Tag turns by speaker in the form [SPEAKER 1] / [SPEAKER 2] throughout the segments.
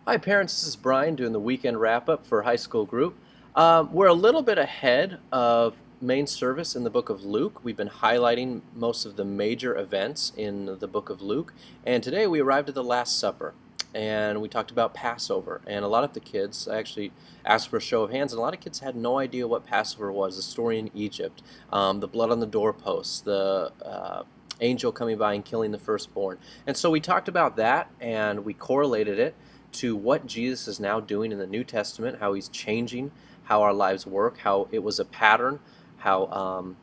[SPEAKER 1] Hi parents, this is Brian doing the weekend wrap-up for high school group. We're a little bit ahead of main service in the book of Luke. We've been highlighting most of the major events in the book of Luke, and today we arrived at the Last Supper, and we talked about Passover. And a lot of the kids, I actually asked for a show of hands, and a lot of kids had no idea what Passover was, the story in Egypt, the blood on the doorposts, the angel coming by and killing the firstborn. And so we talked about that, and we correlated it to what Jesus is now doing in the New Testament, how he's changing how our lives work, how it was a pattern, how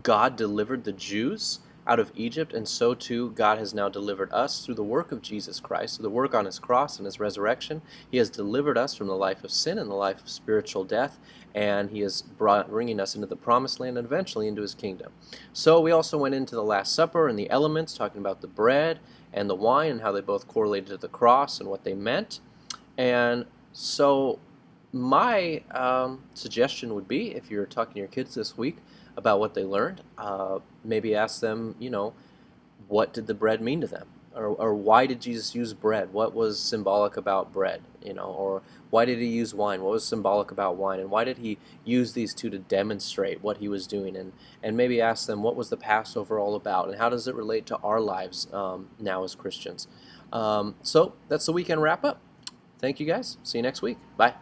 [SPEAKER 1] God delivered the Jews out of Egypt, and so too God has now delivered us through the work of Jesus Christ, through the work on his cross and his resurrection. He has delivered us from the life of sin and the life of spiritual death, and he is bringing us into the promised land and eventually into his kingdom. So we also went into the Last Supper and the elements, talking about the bread and the wine and how they both correlated to the cross and what they meant. And so my suggestion would be, if you're talking to your kids this week about what they learned, maybe ask them, what did the bread mean to them? Or why did Jesus use bread? What was symbolic about bread? Or why did he use wine? What was symbolic about wine? And why did he use these two to demonstrate what he was doing? And maybe ask them, what was the Passover all about? And how does it relate to our lives now as Christians? So that's the weekend wrap up. Thank you guys. See you next week. Bye.